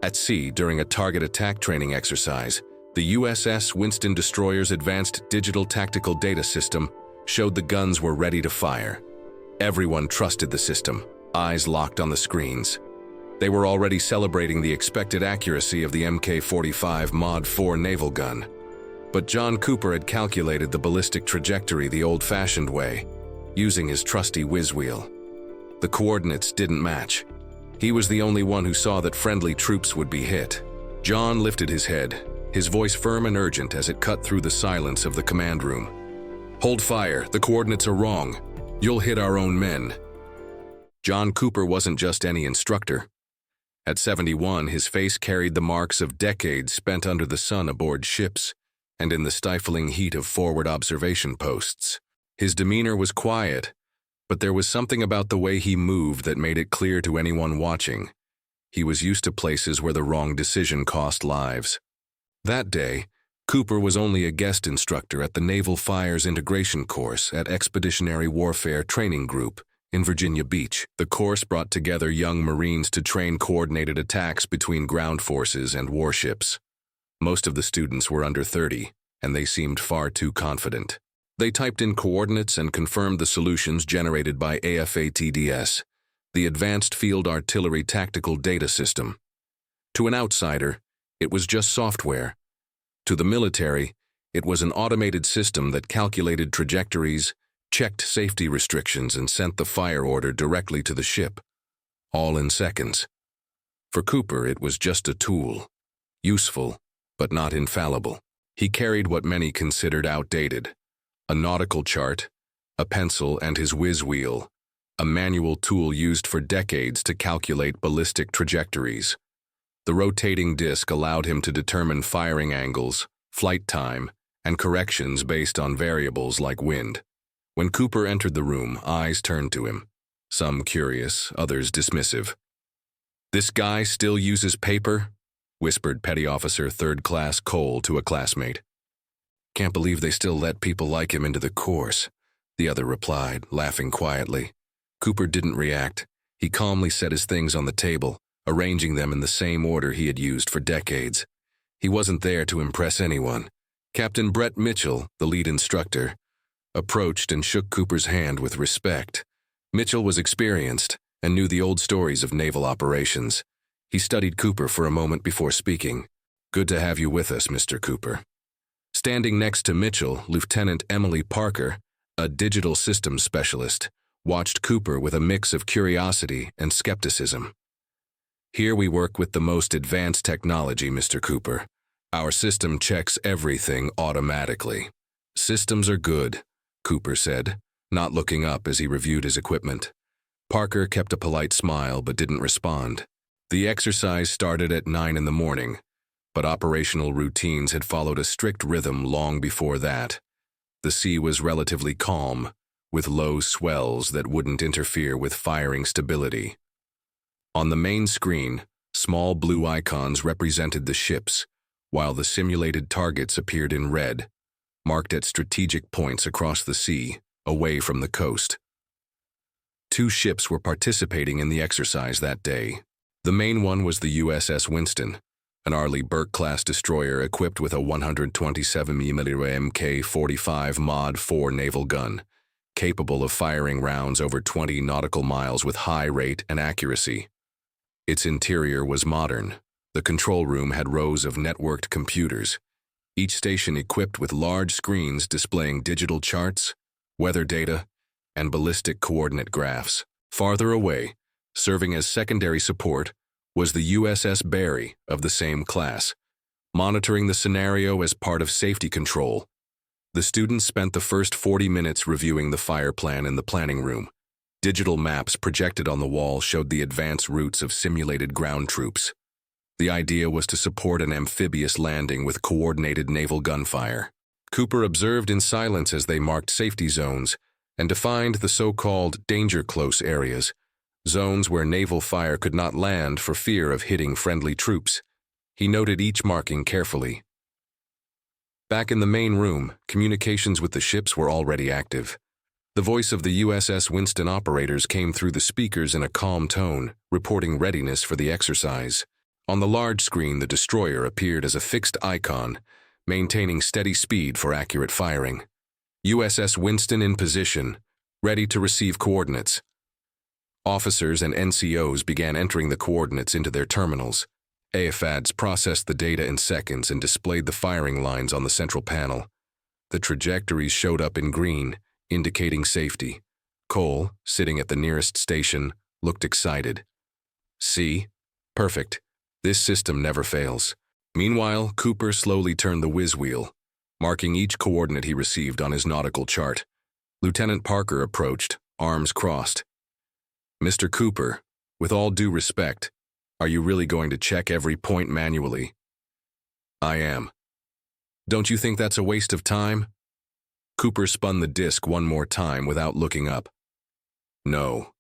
At sea, during a target attack training exercise, the USS Winston destroyer's advanced digital tactical data system showed the guns were ready to fire. Everyone trusted the system, eyes locked on the screens. They were already celebrating the expected accuracy of the Mk-45 Mod 4 naval gun. But John Cooper had calculated the ballistic trajectory the old-fashioned way, using his trusty whiz wheel. The coordinates didn't match. He was the only one who saw that friendly troops would be hit. John lifted his head, his voice firm and urgent as it cut through the silence of the command room. "Hold fire, the coordinates are wrong. You'll hit our own men." John Cooper wasn't just any instructor. At 71, his face carried the marks of decades spent under the sun aboard ships and in the stifling heat of forward observation posts. His demeanor was quiet, but there was something about the way he moved that made it clear to anyone watching. He was used to places where the wrong decision cost lives. That day, Cooper was only a guest instructor at the Naval Fires Integration Course at Expeditionary Warfare Training Group in Virginia Beach. The course brought together young Marines to train coordinated attacks between ground forces and warships. Most of the students were under 30, and they seemed far too confident. They typed in coordinates and confirmed the solutions generated by AFATDS, the Advanced Field Artillery Tactical Data System. To an outsider, it was just software. To the military, it was an automated system that calculated trajectories, checked safety restrictions, and sent the fire order directly to the ship, all in seconds. For Cooper, it was just a tool, useful, but not infallible. He carried what many considered outdated: a nautical chart, a pencil, and his whiz wheel, a manual tool used for decades to calculate ballistic trajectories. The rotating disc allowed him to determine firing angles, flight time, and corrections based on variables like wind. When Cooper entered the room, eyes turned to him, some curious, others dismissive. "This guy still uses paper?" whispered Petty Officer 3rd Class Cole to a classmate. "Can't believe they still let people like him into the course," the other replied, laughing quietly. Cooper didn't react. He calmly set his things on the table, arranging them in the same order he had used for decades. He wasn't there to impress anyone. Captain Brett Mitchell, the lead instructor, approached and shook Cooper's hand with respect. Mitchell was experienced and knew the old stories of naval operations. He studied Cooper for a moment before speaking. "Good to have you with us, Mr. Cooper." Standing next to Mitchell, Lieutenant Emily Parker, a digital systems specialist, watched Cooper with a mix of curiosity and skepticism. "Here we work with the most advanced technology, Mr. Cooper. Our system checks everything automatically." "Systems are good," Cooper said, not looking up as he reviewed his equipment. Parker kept a polite smile but didn't respond. The exercise started at 9 in the morning, but operational routines had followed a strict rhythm long before that. The sea was relatively calm, with low swells that wouldn't interfere with firing stability. On the main screen, small blue icons represented the ships, while the simulated targets appeared in red, marked at strategic points across the sea, away from the coast. 2 ships were participating in the exercise that day. The main one was the USS Winston, an Arleigh Burke-class destroyer equipped with a 127mm Mk-45 Mod 4 naval gun, capable of firing rounds over 20 nautical miles with high rate and accuracy. Its interior was modern. The control room had rows of networked computers, each station equipped with large screens displaying digital charts, weather data, and ballistic coordinate graphs. Farther away, serving as secondary support, was the USS Barry of the same class, monitoring the scenario as part of safety control. The students spent the first 40 minutes reviewing the fire plan in the planning room. Digital maps projected on the wall showed the advance routes of simulated ground troops. The idea was to support an amphibious landing with coordinated naval gunfire. Cooper observed in silence as they marked safety zones and defined the so-called danger close areas, zones where naval fire could not land for fear of hitting friendly troops. He noted each marking carefully. Back in the main room, communications with the ships were already active. The voice of the USS Winston operators came through the speakers in a calm tone, reporting readiness for the exercise. On the large screen, the destroyer appeared as a fixed icon, maintaining steady speed for accurate firing. USS Winston in position, ready to receive coordinates. Officers and NCOs began entering the coordinates into their terminals. AFADs processed the data in seconds and displayed the firing lines on the central panel. The trajectories showed up in green, indicating safety. Cole, sitting at the nearest station, looked excited. See? Perfect. This system never fails. Meanwhile, Cooper slowly turned the whiz wheel, marking each coordinate he received on his nautical chart. Lieutenant Parker approached, arms crossed. Mr. Cooper, with all due respect, are you really going to check every point manually? I am. Don't you think that's a waste of time? Cooper spun the disc one more time without looking up. No.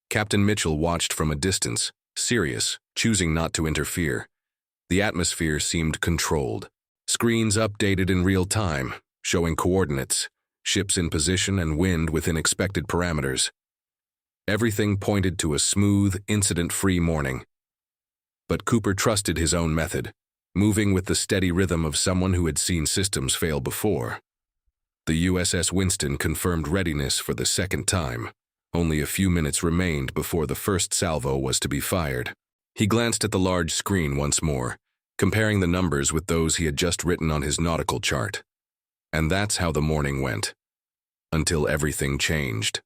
Captain Mitchell watched from a distance, serious, choosing not to interfere. The atmosphere seemed controlled. Screens updated in real time, showing coordinates, ships in position and wind within expected parameters. Everything pointed to a smooth, incident-free morning. But Cooper trusted his own method, moving with the steady rhythm of someone who had seen systems fail before. The USS Winston confirmed readiness for the second time. Only a few minutes remained before the first salvo was to be fired. He glanced at the large screen once more, comparing the numbers with those he had just written on his nautical chart. And that's how the morning went. Until everything changed.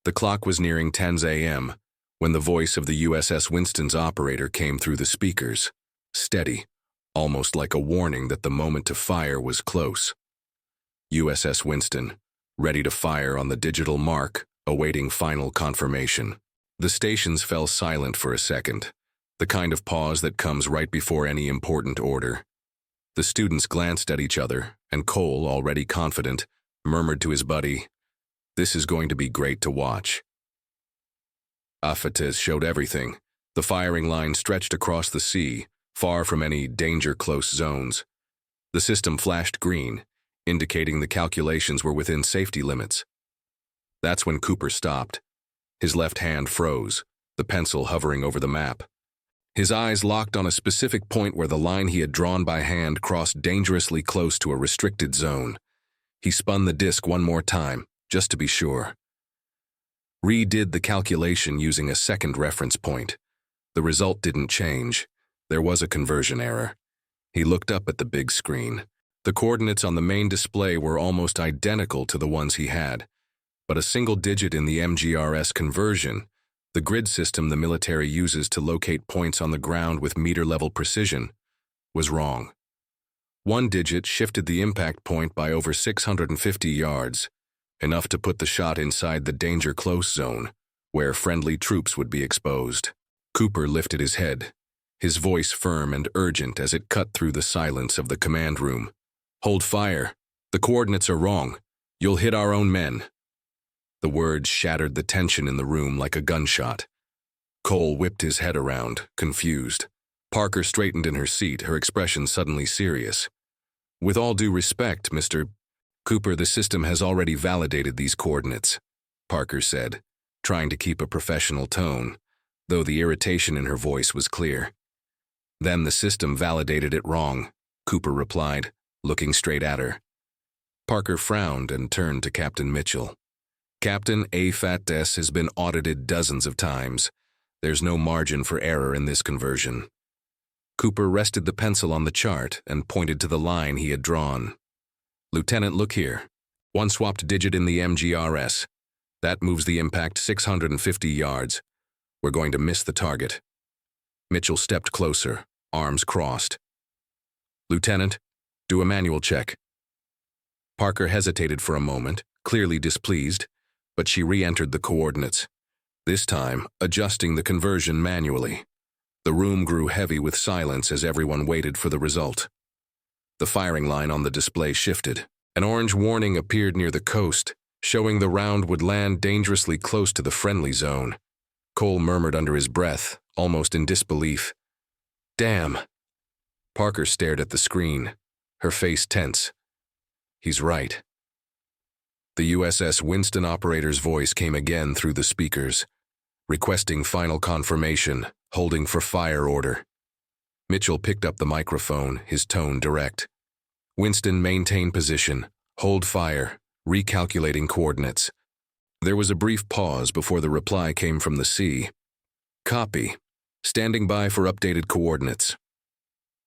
The clock was nearing 10 a.m. when the voice of the USS Winston's operator came through the speakers, steady, almost like a warning that the moment to fire was close. USS Winston, ready to fire on the digital mark, awaiting final confirmation. The stations fell silent for a second, the kind of pause that comes right before any important order. The students glanced at each other, and Cole, already confident, murmured to his buddy, "This is going to be great to watch." AFADs showed everything. The firing line stretched across the sea, far from any danger-close zones. The system flashed green, indicating the calculations were within safety limits. That's when Cooper stopped. His left hand froze, the pencil hovering over the map. His eyes locked on a specific point where the line he had drawn by hand crossed dangerously close to a restricted zone. He spun the disc one more time, just to be sure. Redid the calculation using a second reference point. The result didn't change. There was a conversion error. He looked up at the big screen. The coordinates on the main display were almost identical to the ones he had, but a single digit in the MGRS conversion, the grid system the military uses to locate points on the ground with meter-level precision, was wrong. One digit shifted the impact point by over 650 yards, enough to put the shot inside the danger close zone, where friendly troops would be exposed. Cooper lifted his head, his voice firm and urgent as it cut through the silence of the command room. "Hold fire. The coordinates are wrong. You'll hit our own men." The words shattered the tension in the room like a gunshot. Cole whipped his head around, confused. Parker straightened in her seat, her expression suddenly serious. "With all due respect, Mr. Cooper, the system has already validated these coordinates," Parker said, trying to keep a professional tone, though the irritation in her voice was clear. "Then the system validated it wrong," Cooper replied, looking straight at her. Parker frowned and turned to Captain Mitchell. "Captain, AFADs has been audited dozens of times. There's no margin for error in this conversion." Cooper rested the pencil on the chart and pointed to the line he had drawn. "Lieutenant, look here. One swapped digit in the MGRS. That moves the impact 650 yards. We're going to miss the target." Mitchell stepped closer, arms crossed. "Lieutenant, do a manual check." Parker hesitated for a moment, clearly displeased, but she re-entered the coordinates, this time adjusting the conversion manually. The room grew heavy with silence as everyone waited for the result. The firing line on the display shifted. An orange warning appeared near the coast, showing the round would land dangerously close to the friendly zone. Cole murmured under his breath, almost in disbelief, "Damn." Parker stared at the screen, her face tense. He's right. The USS Winston operator's voice came again through the speakers, requesting final confirmation, holding for fire order. Mitchell picked up the microphone, his tone direct. Winston, maintain position. Hold fire. Recalculating coordinates. There was a brief pause before the reply came from the sea. Copy. Standing by for updated coordinates.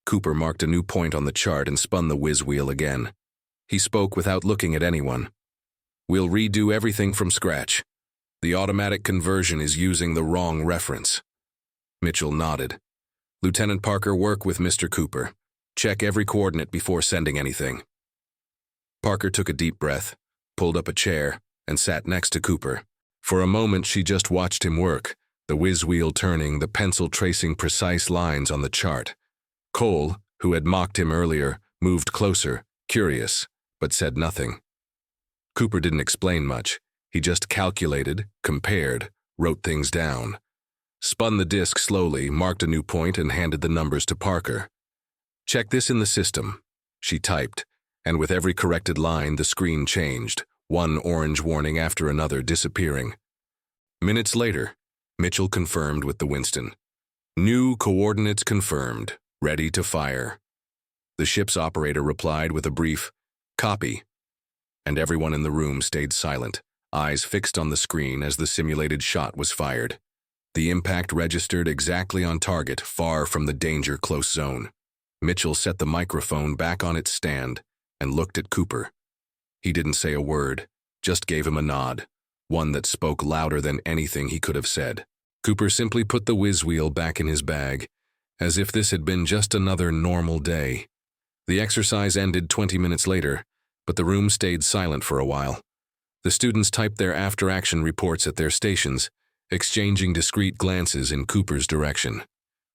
Cooper marked a new point on the chart and spun the whiz wheel again. He spoke without looking at anyone. We'll redo everything from scratch. The automatic conversion is using the wrong reference. Mitchell nodded. Lieutenant Parker, work with Mr. Cooper. Check every coordinate before sending anything. Parker took a deep breath, pulled up a chair, and sat next to Cooper. For a moment, she just watched him work, the whiz wheel turning, the pencil tracing precise lines on the chart. Cole, who had mocked him earlier, moved closer, curious, but said nothing. Cooper didn't explain much. He just calculated, compared, wrote things down. Spun the disc slowly, marked a new point, and handed the numbers to Parker. Check this in the system, she typed, and with every corrected line, the screen changed, one orange warning after another disappearing. Minutes later, Mitchell confirmed with the Winston. New coordinates confirmed, ready to fire. The ship's operator replied with a brief, copy, and everyone in the room stayed silent, eyes fixed on the screen as the simulated shot was fired. The impact registered exactly on target, far from the danger close zone. Mitchell set the microphone back on its stand and looked at Cooper. He didn't say a word, just gave him a nod, one that spoke louder than anything he could have said. Cooper simply put the whiz wheel back in his bag, as if this had been just another normal day. The exercise ended 20 minutes later, but the room stayed silent for a while. The students typed their after-action reports at their stations, exchanging discreet glances in Cooper's direction.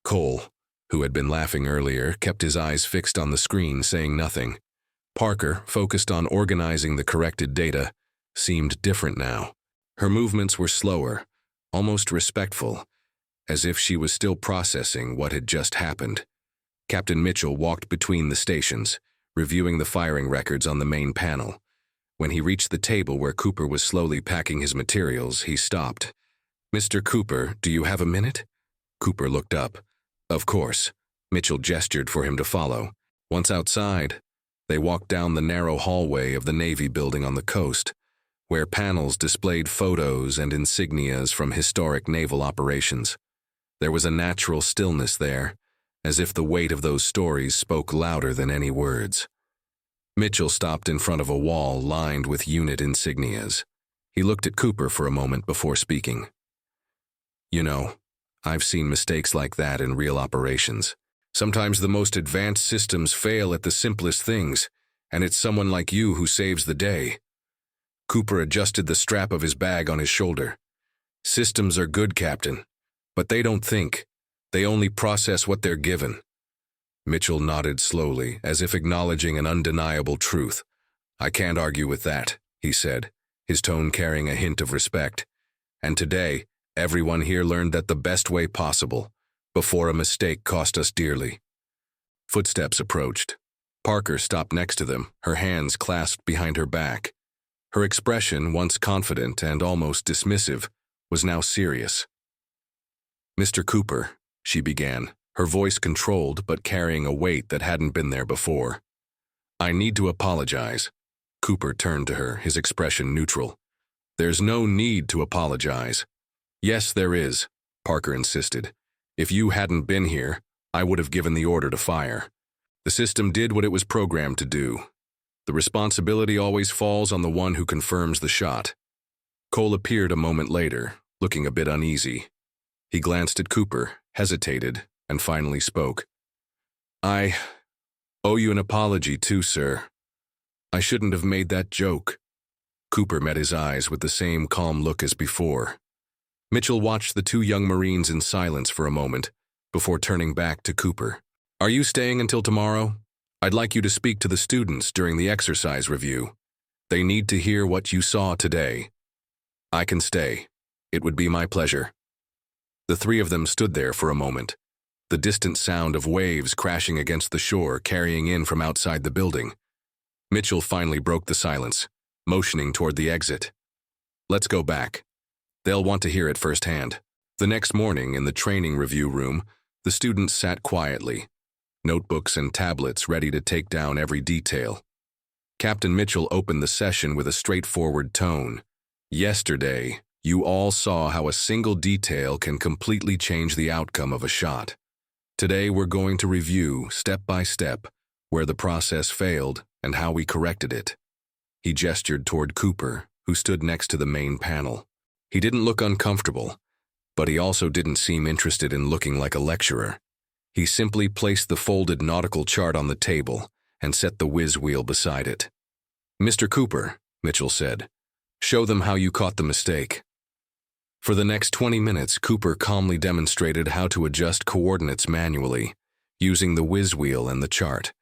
Cole, who had been laughing earlier, kept his eyes fixed on the screen, saying nothing. Parker, focused on organizing the corrected data, seemed different now. Her movements were slower, almost respectful, as if she was still processing what had just happened. Captain Mitchell walked between the stations, reviewing the firing records on the main panel. When he reached the table where Cooper was slowly packing his materials, he stopped. Mr. Cooper, do you have a minute? Cooper looked up. Of course. Mitchell gestured for him to follow. Once outside, they walked down the narrow hallway of the Navy building on the coast, where panels displayed photos and insignias from historic naval operations. There was a natural stillness there, as if the weight of those stories spoke louder than any words. Mitchell stopped in front of a wall lined with unit insignias. He looked at Cooper for a moment before speaking. You know, I've seen mistakes like that in real operations. Sometimes the most advanced systems fail at the simplest things, and it's someone like you who saves the day. Cooper adjusted the strap of his bag on his shoulder. Systems are good, Captain, but they don't think. They only process what they're given. Mitchell nodded slowly, as if acknowledging an undeniable truth. I can't argue with that, he said, his tone carrying a hint of respect. And today, everyone here learned that the best way possible, before a mistake cost us dearly. Footsteps approached. Parker stopped next to them, her hands clasped behind her back. Her expression, once confident and almost dismissive, was now serious. Mr. Cooper, she began, her voice controlled but carrying a weight that hadn't been there before. I need to apologize. Cooper turned to her, his expression neutral. There's no need to apologize. Yes, there is, Parker insisted. If you hadn't been here, I would have given the order to fire. The system did what it was programmed to do. The responsibility always falls on the one who confirms the shot. Cole appeared a moment later, looking a bit uneasy. He glanced at Cooper, hesitated, and finally spoke. I owe you an apology too, sir. I shouldn't have made that joke. Cooper met his eyes with the same calm look as before. Mitchell watched the two young Marines in silence for a moment, before turning back to Cooper. Are you staying until tomorrow? I'd like you to speak to the students during the exercise review. They need to hear what you saw today. I can stay. It would be my pleasure. The three of them stood there for a moment, the distant sound of waves crashing against the shore carrying in from outside the building. Mitchell finally broke the silence, motioning toward the exit. Let's go back. They'll want to hear it firsthand. The next morning, in the training review room, the students sat quietly, notebooks and tablets ready to take down every detail. Captain Mitchell opened the session with a straightforward tone. Yesterday, you all saw how a single detail can completely change the outcome of a shot. Today we're going to review, step by step, where the process failed and how we corrected it. He gestured toward Cooper, who stood next to the main panel. He didn't look uncomfortable, but he also didn't seem interested in looking like a lecturer. He simply placed the folded nautical chart on the table and set the whiz wheel beside it. "Mr. Cooper," Mitchell said, "show them how you caught the mistake." For the next 20 minutes, Cooper calmly demonstrated how to adjust coordinates manually, using the whiz wheel and the chart.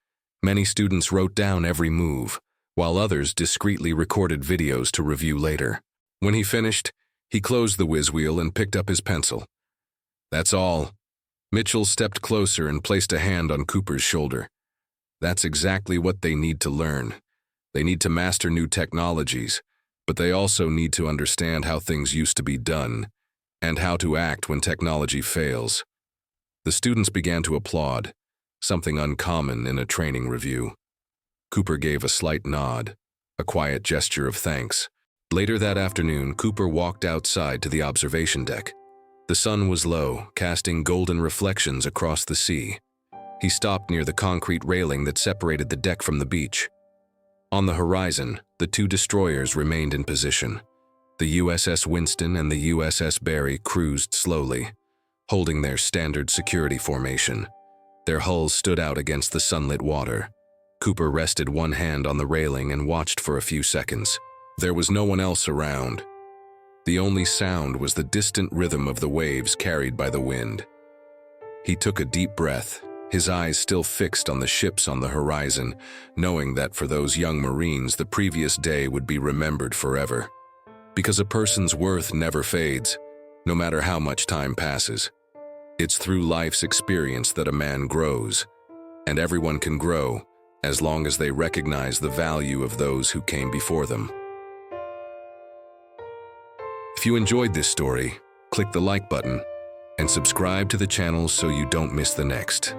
Many students wrote down every move, while others discreetly recorded videos to review later. When he finished, he closed the whiz wheel and picked up his pencil. "That's all." Mitchell stepped closer and placed a hand on Cooper's shoulder. "That's exactly what they need to learn. They need to master new technologies, but they also need to understand how things used to be done and how to act when technology fails." The students began to applaud, something uncommon in a training review. Cooper gave a slight nod, a quiet gesture of thanks. Later that afternoon, Cooper walked outside to the observation deck. The sun was low, casting golden reflections across the sea. He stopped near the concrete railing that separated the deck from the beach. On the horizon, the two destroyers remained in position. The USS Winston and the USS Barry cruised slowly, holding their standard security formation. Their hulls stood out against the sunlit water. Cooper rested one hand on the railing and watched for a few seconds. There was no one else around. The only sound was the distant rhythm of the waves carried by the wind. He took a deep breath, his eyes still fixed on the ships on the horizon, knowing that for those young Marines the previous day would be remembered forever. Because a person's worth never fades, no matter how much time passes. It's through life's experience that a man grows, and everyone can grow as long as they recognize the value of those who came before them. If you enjoyed this story, click the like button and subscribe to the channel so you don't miss the next.